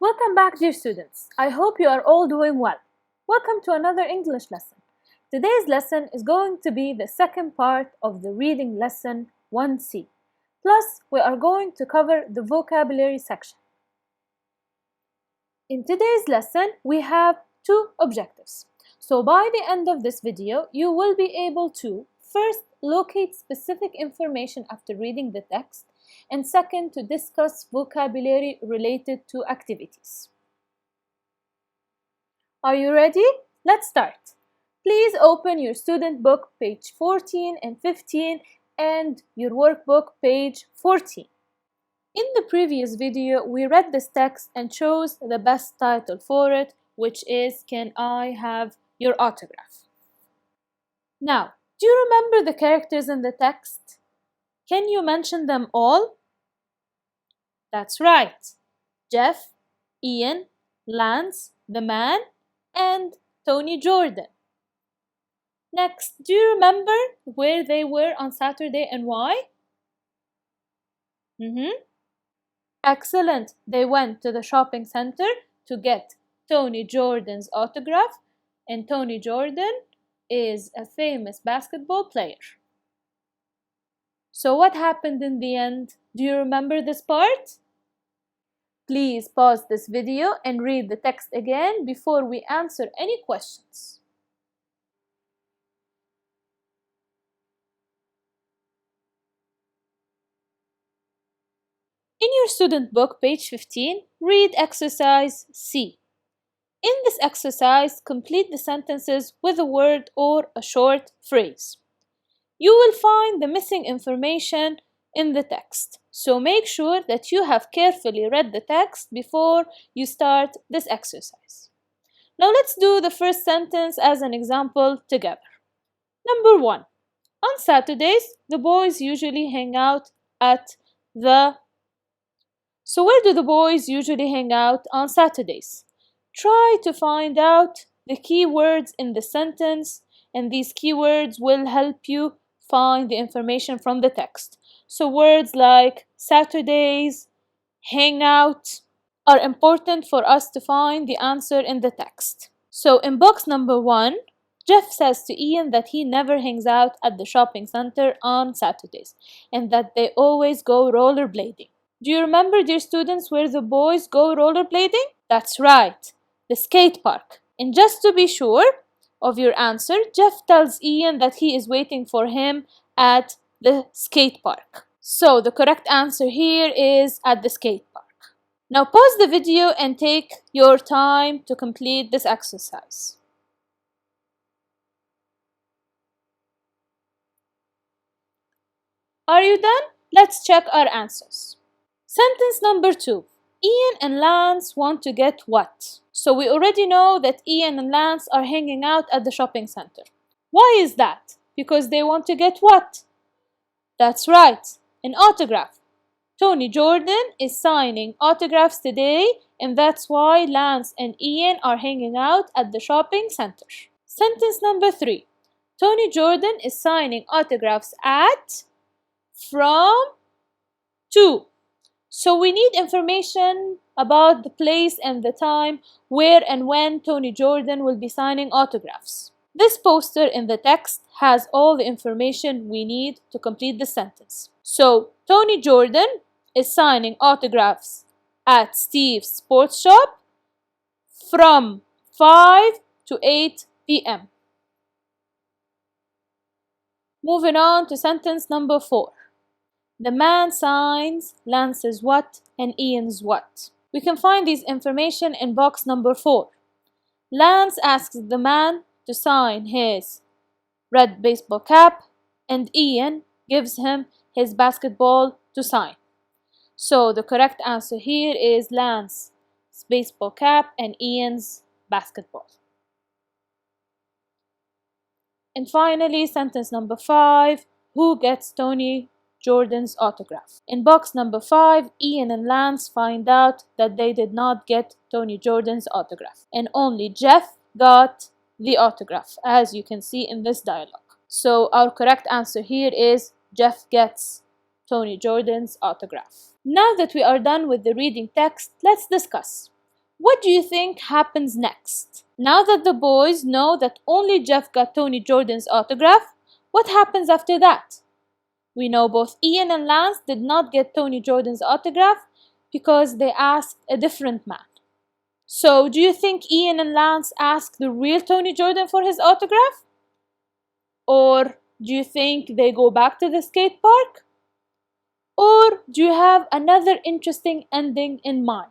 Welcome back, dear students. I hope you are all doing well. Welcome to another English lesson. Today's lesson is going to be the second part of the reading lesson 1C. Plus, we are going to cover the vocabulary section. In today's lesson, we have two objectives. So by the end of this video, you will be able to first locate specific information after reading the text, and second, to discuss vocabulary related to activities. Are you ready? Let's start. Please open your student book page 14 and 15 and your workbook page 14. In the previous video, we read this text and chose the best title for it, which is "Can I Have Your Autograph?" Now, do you remember the characters in the text? Can you mention them all? That's right. Jeff, Ian, Lance, the man, and Tony Jordan. Next, do you remember where they were on Saturday and why? Excellent. They went to the shopping center to get Tony Jordan's autograph, and Tony Jordan is a famous basketball player. So what happened in the end? Do you remember this part? Please pause this video and read the text again before we answer any questions. In your student book, page 15, read exercise C. In this exercise, complete the sentences with a word or a short phrase. You will find the missing information in the text, so make sure that you have carefully read the text before you start this exercise. Now let's do the first sentence as an example together. Number 1. On Saturdays, the boys usually hang out at the... So where do the boys usually hang out on Saturdays? Try to find out the key words in the sentence, and these keywords will help you find the information from the text. So words like Saturdays, hang out are important for us to find the answer in the text. So in box number 1, Jeff says to Ian that he never hangs out at the shopping center on Saturdays and that they always go rollerblading. Do you remember, dear students, where the boys go rollerblading? That's right, the skate park. And just to be sure of your answer, Jeff tells Ian that he is waiting for him at the skate park. So the correct answer here is at the skate park. Now pause the video and take your time to complete this exercise. Are you done? Let's check our answers. Sentence number 2. Ian and Lance want to get what? So we already know that Ian and Lance are hanging out at the shopping center. Why is that? Because they want to get what? That's right, an autograph. Tony Jordan is signing autographs today, and that's why Lance and Ian are hanging out at the shopping center. Sentence number 3. Tony Jordan is signing autographs at, from, to. So we need information about the place and the time where and when Tony Jordan will be signing autographs. This poster in the text has all the information we need to complete the sentence. So Tony Jordan is signing autographs at Steve's sports shop from 5 to 8 p.m. Moving on to sentence number 4. The man signs Lance's what and Ian's what. We can find these information in box number 4. Lance asks the man to sign his red baseball cap, and Ian gives him his basketball to sign. So the correct answer here is Lance's baseball cap and Ian's basketball. And finally, sentence number 5. Who gets Tony Jordan's autograph? In box number 5, Ian and Lance find out that they did not get Tony Jordan's autograph, and only Jeff got the autograph, as you can see in this dialogue. So our correct answer here is Jeff gets Tony Jordan's autograph. Now that we are done with the reading text, let's discuss. what do you think happens next? Now that the boys know that only Jeff got Tony Jordan's autograph, what happens after that? We know both Ian and Lance did not get Tony Jordan's autograph because they asked a different man. So, do you think Ian and Lance asked the real Tony Jordan for his autograph? Or do you think they go back to the skate park? Or do you have another interesting ending in mind?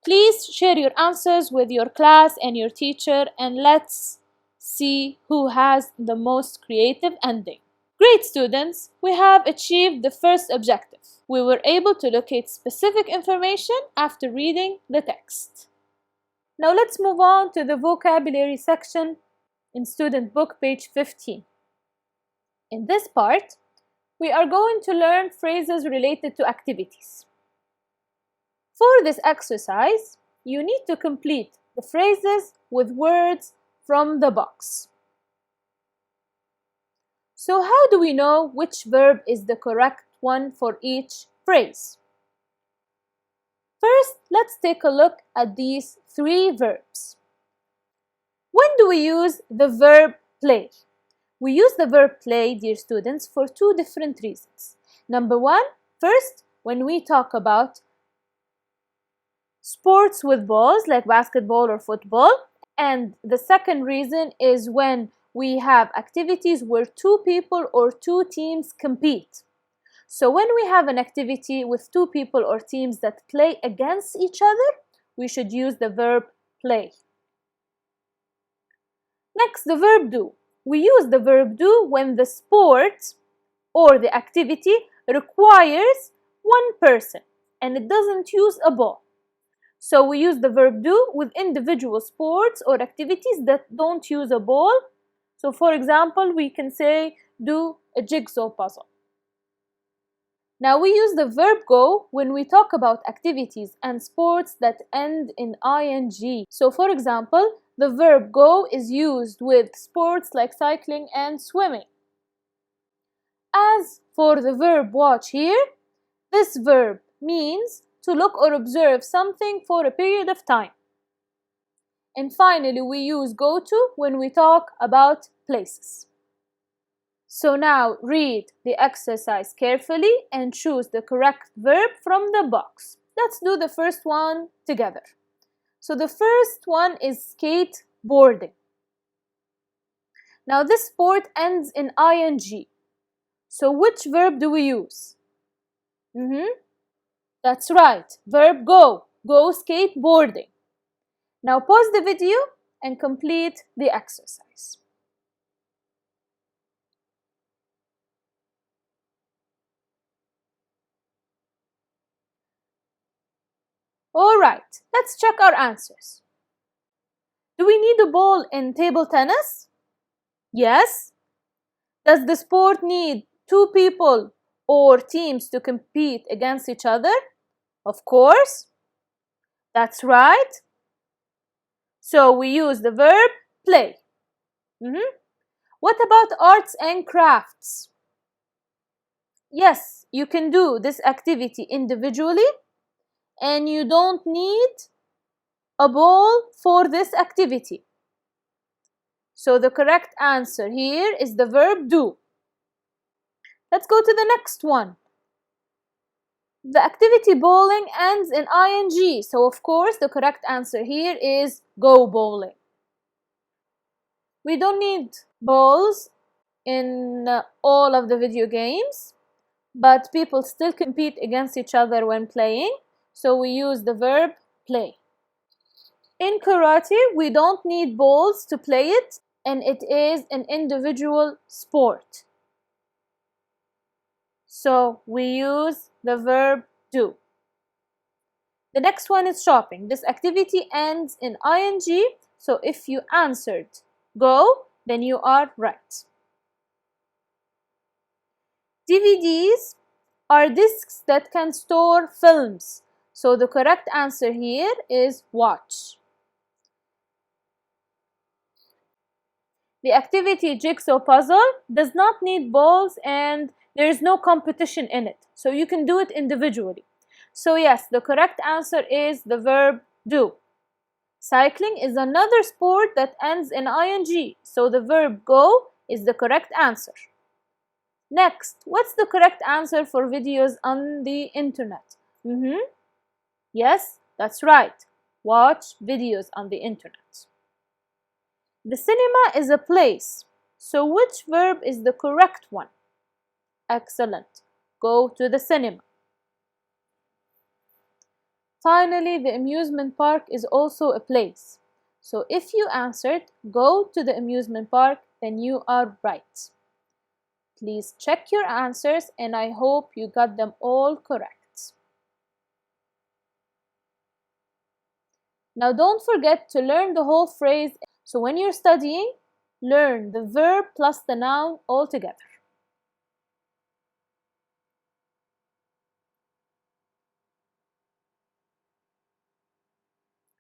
Please share your answers with your class and your teacher, and let's see who has the most creative ending. Great students, we have achieved the first objective. We were able to locate specific information after reading the text. Now let's move on to the vocabulary section in student book page 15. In this part, we are going to learn phrases related to activities. For this exercise, you need to complete the phrases with words from the box. So how do we know which verb is the correct one for each phrase? First, let's take a look at these three verbs. When do we use the verb play? We use the verb play, dear students, for two different reasons. Number one, first, when we talk about sports with balls like basketball or football. And the second reason is when we have activities where two people or two teams compete. So when we have an activity with two people or teams that play against each other, we should use the verb play. Next, the verb do. We use the verb do when the sport or the activity requires one person and it doesn't use a ball. So we use the verb do with individual sports or activities that don't use a ball. So for example, we can say do a jigsaw puzzle. Now we use the verb go when we talk about activities and sports that end in ing. So for example, the verb go is used with sports like cycling and swimming. As for the verb watch here, this verb means to look or observe something for a period of time. And finally, we use go to when we talk about places. So now read the exercise carefully and choose the correct verb from the box. Let's do the first one together. So the first one is skateboarding. Now this sport ends in ing. So which verb do we use? That's right, verb go. Go skateboarding. Now pause the video and complete the exercise. Alright, let's check our answers. Do we need a ball in table tennis? Yes. Does the sport need two people or teams to compete against each other? Of course. That's right. So we use the verb play. What about arts and crafts? Yes, you can do this activity individually and you don't need a ball for this activity. So the correct answer here is the verb do. Let's go to the next one. The activity bowling ends in ing, so of course the correct answer here is go bowling. We don't need balls in all of the video games, but people still compete against each other when playing, so we use the verb play. In karate, we don't need balls to play it, and it is an individual sport. So we use the verb do. The next one is shopping. This activity ends in ing, so if you answered go, then you are right. DVDs are discs that can store films, so the correct answer here is watch. The activity jigsaw puzzle does not need balls and there is no competition in it, so you can do it individually. So yes, the correct answer is the verb do. Cycling is another sport that ends in ing, so the verb go is the correct answer. Next, what's the correct answer for videos on the internet? Yes, that's right. Watch videos on the internet. The cinema is a place, so which verb is the correct one? Excellent. Go to the cinema. Finally, the amusement park is also a place. So if you answered go to the amusement park, then you are right. Please check your answers and I hope you got them all correct. Now don't forget to learn the whole phrase, so when you're studying, learn the verb plus the noun all together.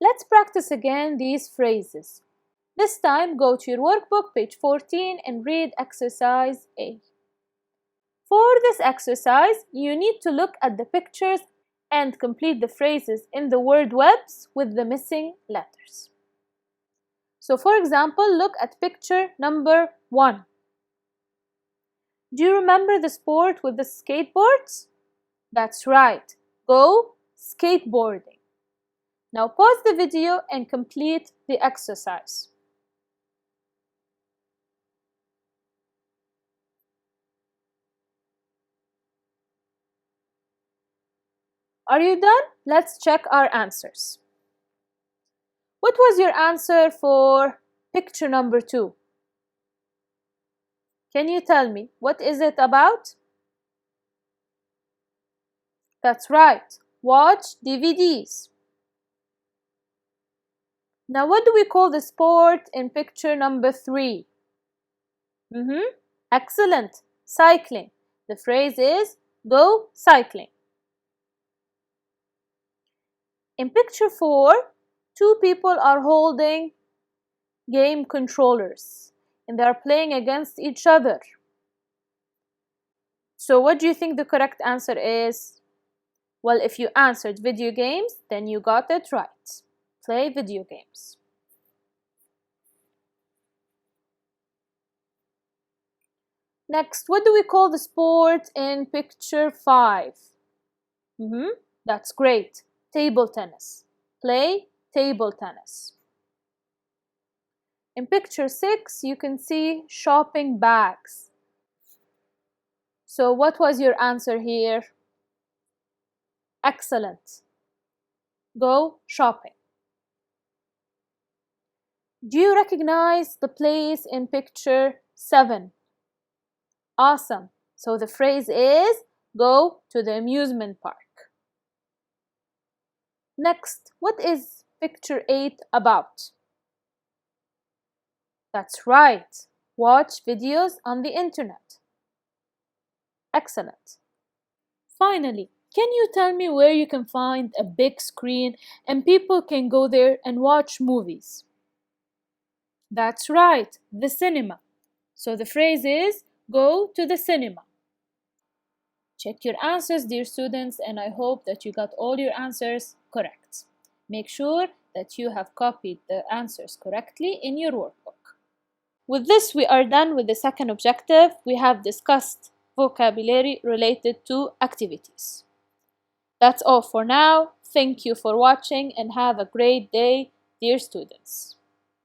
Let's practice again these phrases. This time, go to your workbook, page 14, and read exercise A. For this exercise, you need to look at the pictures and complete the phrases in the word webs with the missing letters. So, for example, look at picture number 1. Do you remember the sport with the skateboards? That's right. Go skateboarding. Now pause the video and complete the exercise. Are you done? Let's check our answers. What was your answer for picture number 2? Can you tell me what is it about? That's right. Watch DVDs. Now, what do we call the sport in picture number 3? Excellent. Cycling. The phrase is go cycling. In picture 4, 2 people are holding game controllers and they are playing against each other. So, what do you think the correct answer is? Well, if you answered video games, then you got it right. Play video games. Next, what do we call the sport in picture 5? That's great. Table tennis. Play table tennis. In picture 6, you can see shopping bags. So what was your answer here? Excellent. Go shopping. Do you recognize the place in picture 7? Awesome. So the phrase is go to the amusement park. Next, what is picture 8 about? That's right. Watch videos on the internet. Excellent. Finally, can you tell me where you can find a big screen and people can go there and watch movies? That's right, the cinema. So the phrase is go to the cinema. Check your answers, dear students, and I hope that you got all your answers correct. Make sure that you have copied the answers correctly in your workbook. With this, we are done with the second objective. We have discussed vocabulary related to activities. That's all for now. Thank you for watching and have a great day, dear students.